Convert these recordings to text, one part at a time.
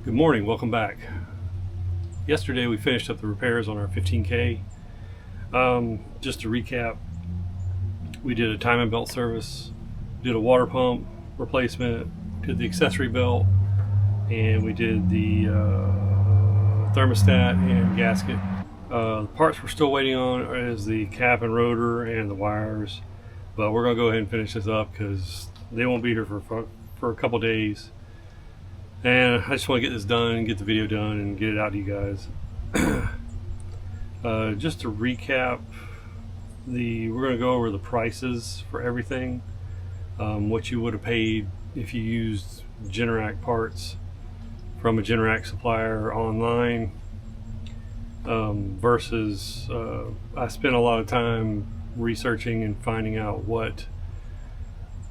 Good morning, welcome back. Yesterday we finished up the repairs on our 15K. Just to recap, we did a timing belt service, did a water pump replacement, did the accessory belt, and we did the thermostat and gasket. The parts we're still waiting on is the cap and rotor and the wires, but we're going to go ahead and finish this up because they won't be here for a couple days. And I just want to get this done, get the video done, and get it out to you guys. Just to recap, we're going to go over the prices for everything. What you would have paid if you used Generac parts from a Generac supplier online versus I spent a lot of time researching and finding out what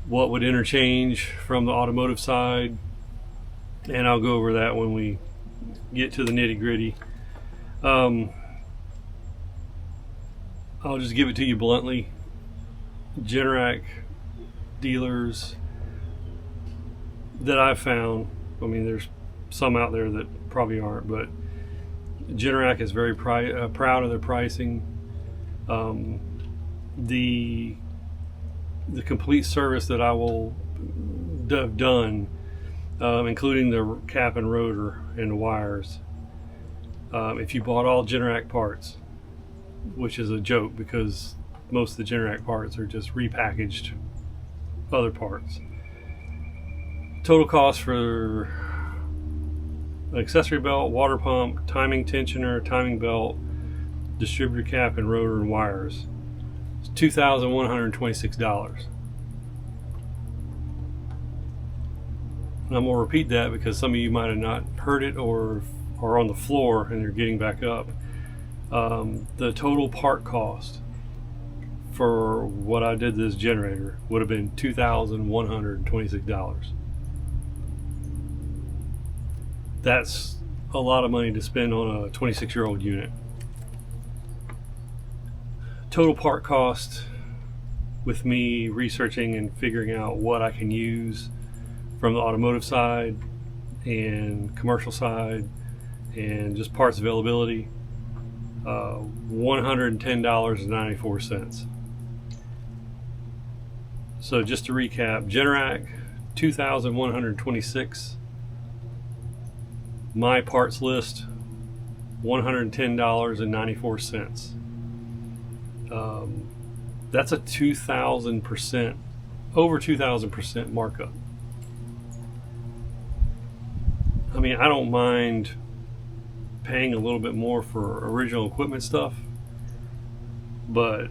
would interchange from the automotive side. And I'll go over that when we get to the nitty-gritty. I'll just give it to you bluntly. Generac dealers that I've found, I mean there's some out there that probably aren't, but Generac is very proud of their pricing. The complete service that I will have done, including the cap and rotor and the wires. If you bought all Generac parts, which is a joke because most of the Generac parts are just repackaged other parts. Total cost for an accessory belt, water pump, timing tensioner, timing belt, distributor cap and rotor and wires is $2,126. And I'm going to repeat that because some of you might have not heard it or are on the floor and they're getting back up. The total part cost for what I did this generator would have been $2,126. That's a lot of money to spend on a 26-year-old unit. Total part cost with me researching and figuring out what I can use from the automotive side and commercial side and just parts availability, $110.94. So just to recap, Generac $2,126. My parts list $110.94. That's a 2,000%, over 2,000% markup. I mean, I don't mind paying a little bit more for original equipment stuff, but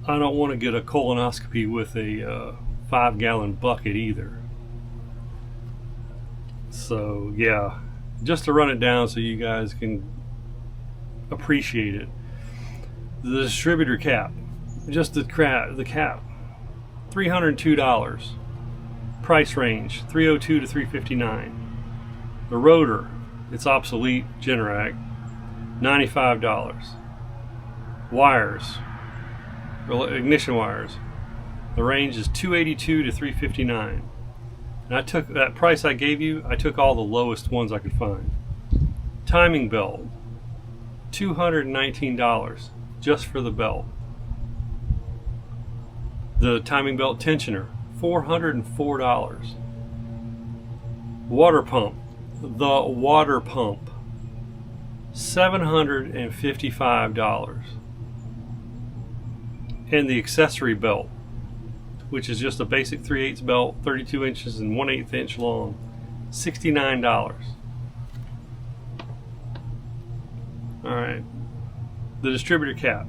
I don't want to get a colonoscopy with a 5-gallon bucket either. So yeah, just to run it down so you guys can appreciate it. The distributor cap, just the cap, $302. Price range $302 to $359. The rotor, it's obsolete, Generac, $95. Wires, ignition wires, the range is $282 to $359. And I took that price I gave you, I took all the lowest ones I could find. Timing belt, $219 just for the belt. The timing belt tensioner, $404. Water pump, the water pump, $755. And the accessory belt, which is just a basic 3/8 belt, 32 inches and 1/8 inch long, $69. Alright, the distributor cap,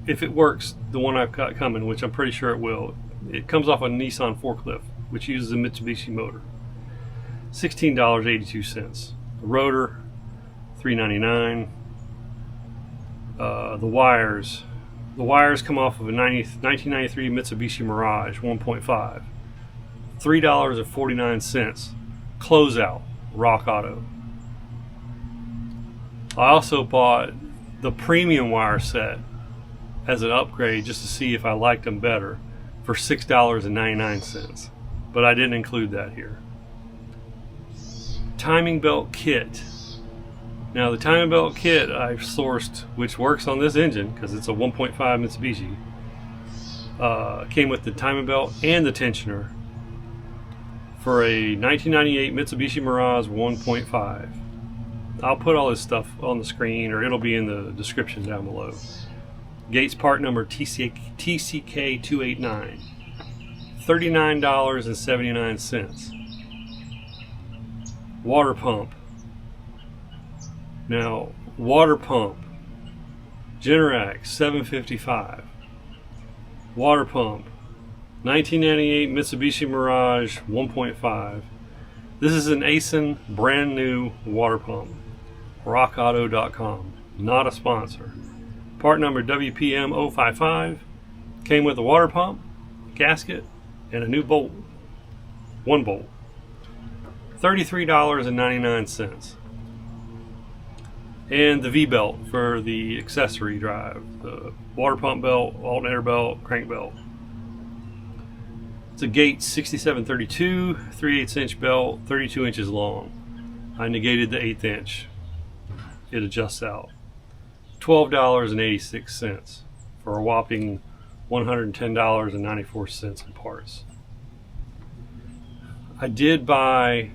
if it works, the one I've got coming, which I'm pretty sure it will, it comes off a Nissan Forklift, which uses a Mitsubishi motor, $16.82. The rotor, $3.99. The wires come off of a 1993 Mitsubishi Mirage 1.5, $3.49. Closeout, Rock Auto. I also bought the premium wire set as an upgrade just to see if I liked them better for $6.99, but I didn't include that here. timing belt kit. Now the timing belt kit I've sourced, which works on this engine because it's a 1.5 Mitsubishi, came with the timing belt and the tensioner for a 1998 Mitsubishi Mirage 1.5. I'll put all this stuff on the screen, or it'll be in the description down below. Gates part number TCK289, $39.79. Water pump. Now, water pump, Generac, $755. Water pump, 1998 Mitsubishi Mirage 1.5. This is an AISIN brand new water pump. RockAuto.com, not a sponsor. Part number WPM055. Came with a water pump, gasket, and a new bolt. One bolt. $33.99. And the V-belt for the accessory drive. The water pump belt, alternator belt, crank belt. It's a Gates 6732, 3/8 inch belt, 32 inches long. I negated the 1/8 inch. It adjusts out. $12.86 for a whopping $110.94 in parts. I did buy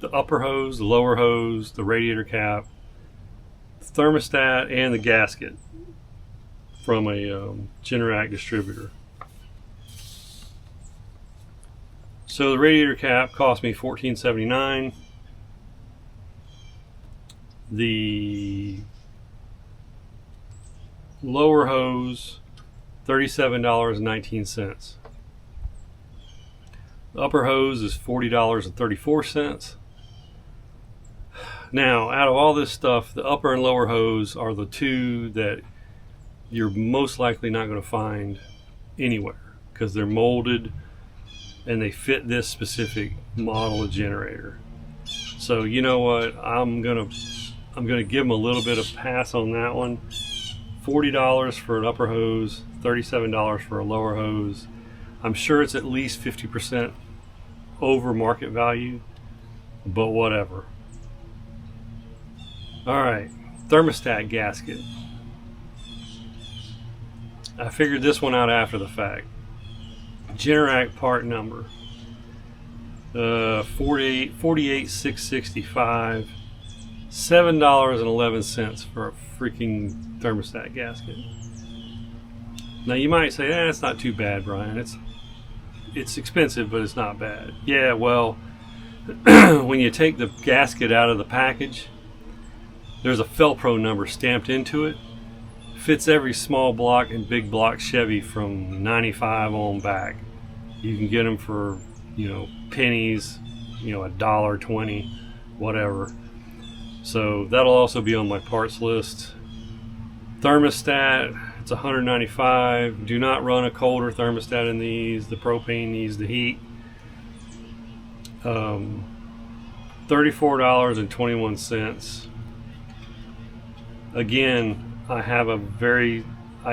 the upper hose, the lower hose, the radiator cap, the thermostat, and the gasket from a Generac distributor. So the radiator cap cost me $14.79. The lower hose, $37.19. The upper hose is $40.34. Now, out of all this stuff, the upper and lower hose are the two that you're most likely not going to find anywhere because they're molded and they fit this specific model of generator. So you know what? I'm gonna give them a little bit of pass on that one. $40 for an upper hose, $37 for a lower hose. I'm sure it's at least 50% over market value, but whatever. Alright, thermostat gasket. I figured this one out after the fact. Generac part number 48665, $7.11 for a freaking thermostat gasket. Now you might say, it's not too bad, Brian. It's expensive, but it's not bad. Yeah, well, when you take the gasket out of the package, there's a Felpro number stamped into it. Fits every small block and big block Chevy from 95 on back. You can get them for, pennies, $1.20, whatever. So that'll also be on my parts list. Thermostat, it's $195. Do not run a colder thermostat in these. The propane needs the heat. $34.21. Again, I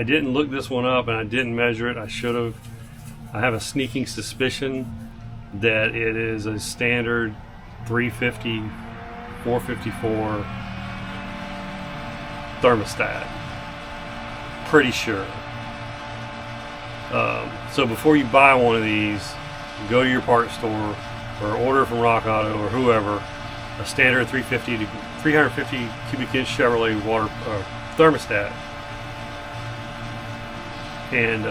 didn't look this one up and I didn't measure it. I should have. I have a sneaking suspicion that it is a standard 350, 454 thermostat. Pretty sure. So before you buy one of these, go to your parts store or order from Rock Auto or whoever a standard 350 cubic inch Chevrolet water thermostat and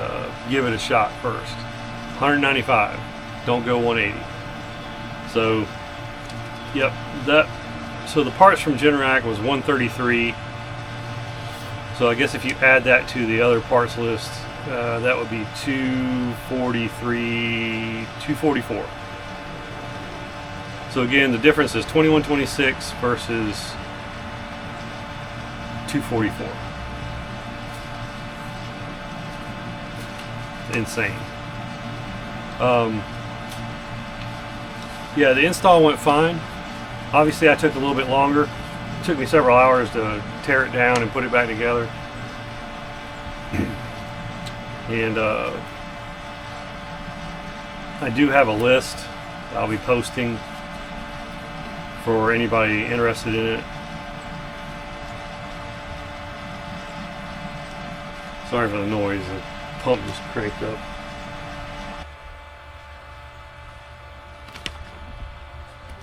give it a shot first. $195. Don't go $180. So, yep, so the parts from Generac was $133. So I guess if you add that to the other parts list, that would be $244. So again, the difference is $21.26 versus $244. Insane. Yeah, the install went fine. Obviously I took a little bit longer. It took me several hours to tear it down and put it back together. And I do have a list I'll be posting for anybody interested in it. Sorry for the noise, the pump just cranked up.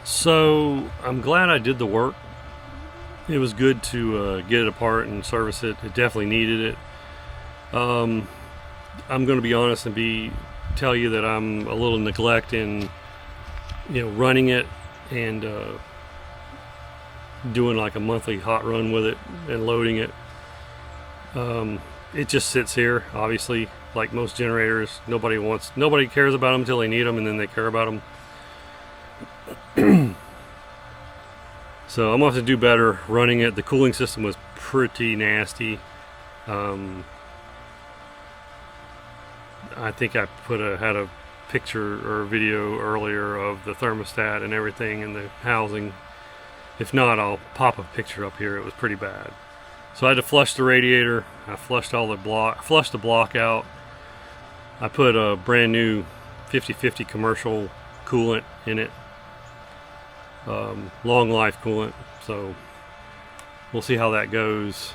So I'm glad I did the work. It was good to get it apart and service it. It definitely needed it. I'm going to be honest and tell you that I'm a little neglect in, running it and doing like a monthly hot run with it and loading it. It just sits here, obviously, like most generators. Nobody cares about them until they need them, and then they care about them. So I'm going to have to do better running it. The cooling system was pretty nasty. I think I had a picture or a video earlier of the thermostat and everything in the housing. If not, I'll pop a picture up here. It was pretty bad. So I had to flush the radiator. I flushed the block out. I put a brand new 50/50 commercial coolant in it. Long life coolant. So we'll see how that goes.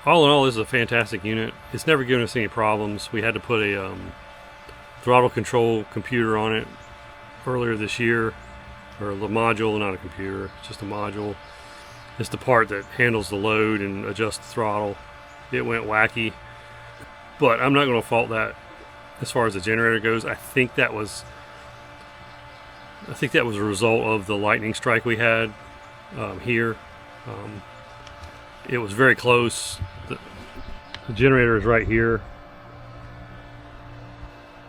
All in all, this is a fantastic unit. It's never given us any problems. We had to put a throttle control computer on it earlier this year. Or the module, not a computer, it's just a module. It's the part that handles the load and adjusts the throttle. It went wacky, but I'm not going to fault that as far as the generator goes. I think that was a result of the lightning strike we had here. It was very close. The generator is right here.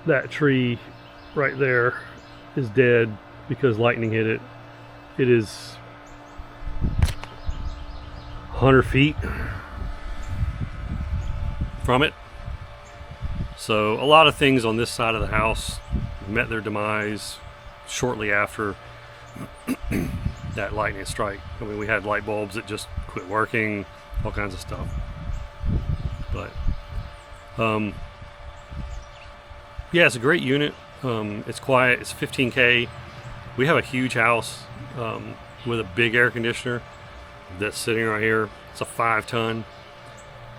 That tree right there is dead because lightning hit it. It is 100 feet from it. So a lot of things on this side of the house met their demise shortly after that lightning strike. I mean, we had light bulbs that just quit working, all kinds of stuff. But yeah, it's a great unit. It's quiet. It's 15K. We have a huge house with a big air conditioner that's sitting right here. It's a 5-ton.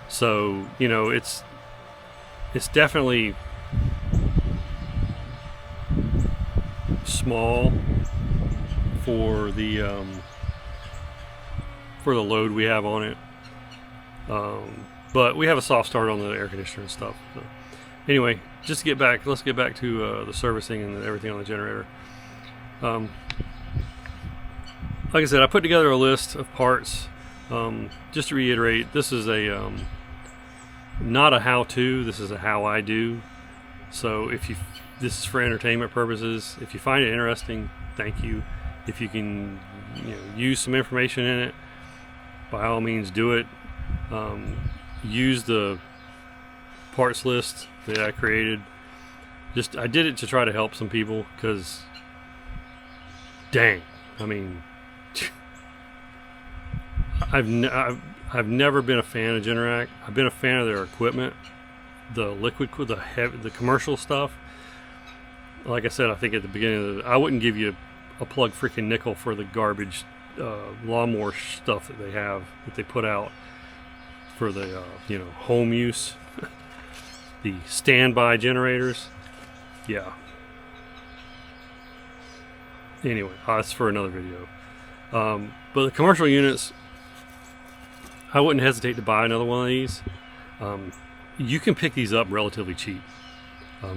So, it's definitely small for the load we have on it. But we have a soft start on the air conditioner and stuff. So anyway, let's get back to the servicing and everything on the generator. Like I said, I put together a list of parts. Just to reiterate, this is a not a how-to. This is a how I do. So this is for entertainment purposes. If you find it interesting, thank you. If you can, use some information in it, by all means, do it. Use the parts list that I created. I did it to try to help some people because, dang, I mean, I've never been a fan of Generac. I've been a fan of their equipment, the the commercial stuff. Like I said, I think at the beginning I wouldn't give you a plug freaking nickel for the garbage lawnmower stuff that they put out for the home use. The standby generators. Yeah. Anyway, that's for another video. But the commercial units, I wouldn't hesitate to buy another one of these. You can pick these up relatively cheap.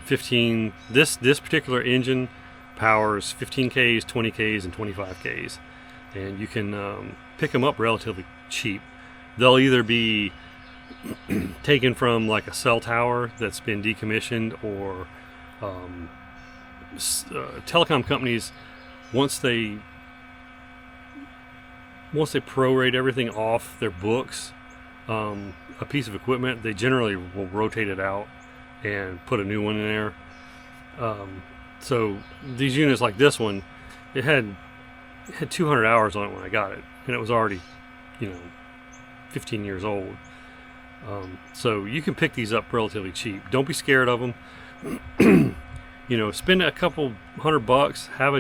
This particular engine powers 15Ks, 20Ks, and 25Ks, and you can pick them up relatively cheap. They'll either be taken from like a cell tower that's been decommissioned, or telecom companies, once they prorate everything off their books, a piece of equipment, they generally will rotate it out and put a new one in there. So these units like this one, it had 200 hours on it when I got it, and it was already 15 years old. So you can pick these up relatively cheap. Don't be scared of them. Spend a couple $100, have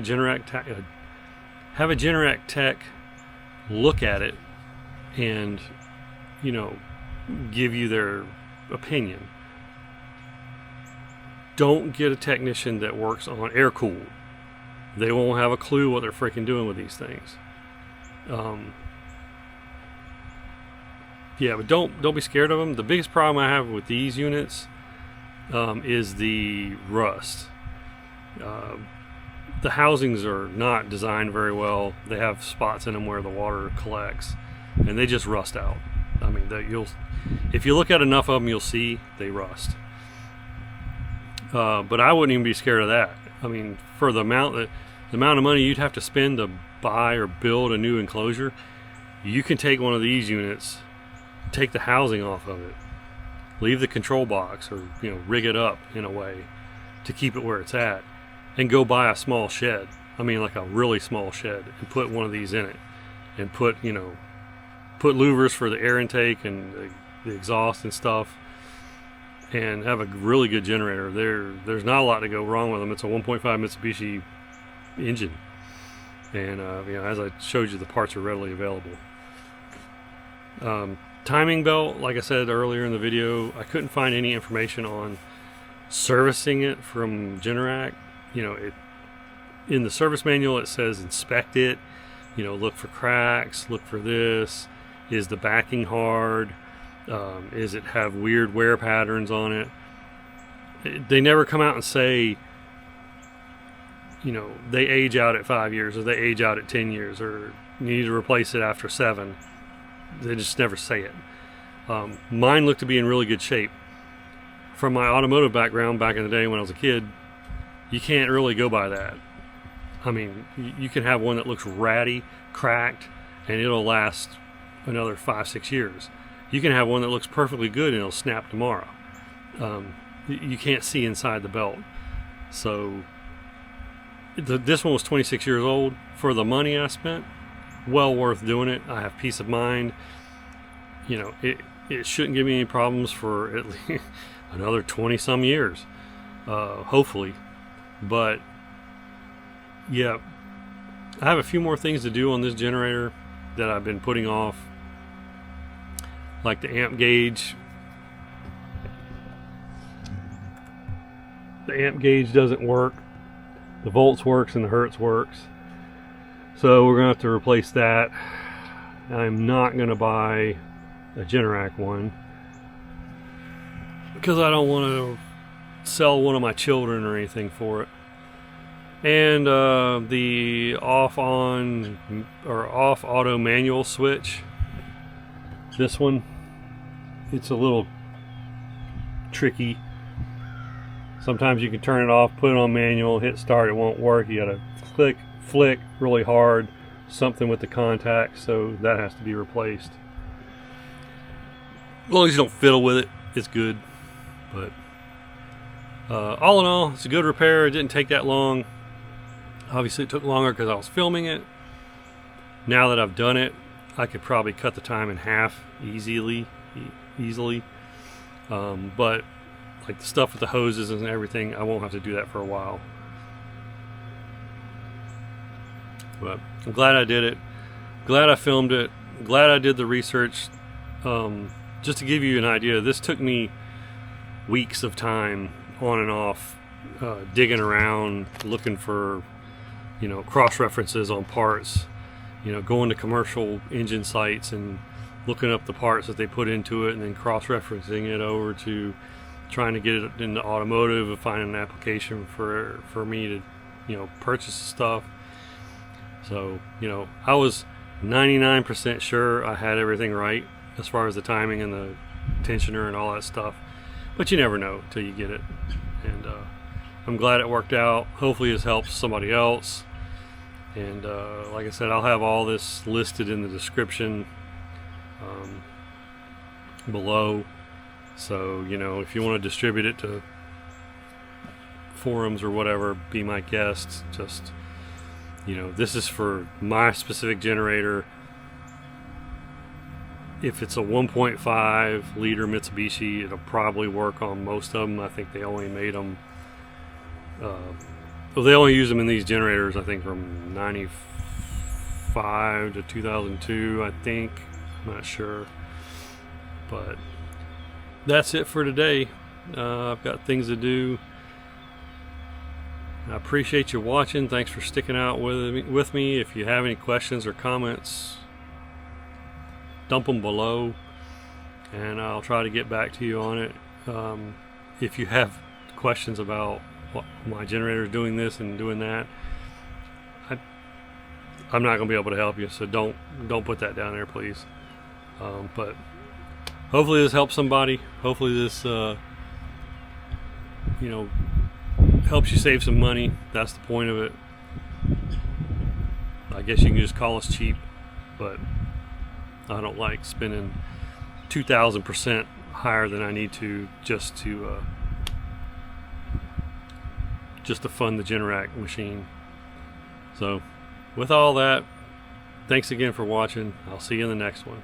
have a Generac tech look at it and, you know, give you their opinion. Don't get a technician that works on air cooled. They won't have a clue what they're freaking doing with these things. Yeah, but don't be scared of them. The biggest problem I have with these units is the rust. The housings are not designed very well. They have spots in them where the water collects, and they just rust out. I mean, if you look at enough of them, you'll see they rust. But I wouldn't even be scared of that. I mean, for the amount of money you'd have to spend to buy or build a new enclosure, you can take one of these units, take the housing off of it, leave the control box, or, you know, rig it up in a way to keep it where it's at, and go buy a small shed. I mean, like a really small shed, and put one of these in it, and put louvers for the air intake and the exhaust and stuff, and have a really good generator. There's not a lot to go wrong with them. It's a 1.5 Mitsubishi engine, and you know, as I showed you, the parts are readily available. Timing belt, like I said earlier in the video, I couldn't find any information on servicing it from Generac. You know, in the service manual it says inspect it, you know, look for cracks, look for this. Is the backing hard? Is it have weird wear patterns on it? They never come out and say, you know, they age out at 5 years, or they age out at 10 years, or you need to replace it after 7. They just never say it. Mine looked to be in really good shape. From my automotive background back in the day when I was a kid, you can't really go by that. I mean, you can have one that looks ratty, cracked, and it'll last another 5-6 years. You can have one that looks perfectly good and it'll snap tomorrow. You can't see inside the belt. So this one was 26 years old. For the money I spent, well worth doing it. I have peace of mind. You know, it shouldn't give me any problems for at least another 20 some years, hopefully. But yeah, I have a few more things to do on this generator that I've been putting off, like the amp gauge. The amp gauge doesn't work. The volts works and the hertz works. So we're gonna have to replace that. I'm not gonna buy a Generac one because I don't want to sell one of my children or anything for it. And the off auto manual switch, this one, it's a little tricky. Sometimes you can turn it off, put it on manual, hit start, it won't work. You gotta flick really hard, something with the contact, so that has to be replaced. As long as you don't fiddle with it, it's good. But all in all, it's a good repair. It didn't take that long. Obviously it took longer because I was filming it. Now that I've done it, I could probably cut the time in half easily. But like the stuff with the hoses and everything, I won't have to do that for a while. But I'm glad I did it. Glad I filmed it. Glad I did the research. Just to give you an idea, this took me weeks of time on and off, digging around, looking for, you know, cross references on parts, you know, going to commercial engine sites and looking up the parts that they put into it, and then cross referencing it over to trying to get it into automotive and finding an application for me to, you know, purchase the stuff. So, you know, I was 99% sure I had everything right as far as the timing and the tensioner and all that stuff, but you never know till you get it. And I'm glad it worked out. Hopefully this helps somebody else. And like I said, I'll have all this listed in the description below. So, you know, if you want to distribute it to forums or whatever, be my guest. Just, you know, this is for my specific generator. If it's a 1.5 liter Mitsubishi, it'll probably work on most of them. I think they only made them, well, they only use them in these generators, I think, from 94 2005 to 2002, I think. I'm not sure. But that's it for today. I've got things to do. I appreciate you watching. Thanks for sticking out with me. If you have any questions or comments, dump them below and I'll try to get back to you on it. If you have questions about what my generator is doing this and doing that, I'm not going to be able to help you, so don't put that down there, please. But hopefully this helps somebody. Hopefully this helps you save some money. That's the point of it. I guess you can just call us cheap, but I don't like spending 2,000% higher than I need to just to fund the Generac machine. So with all that, thanks again for watching. I'll see you in the next one.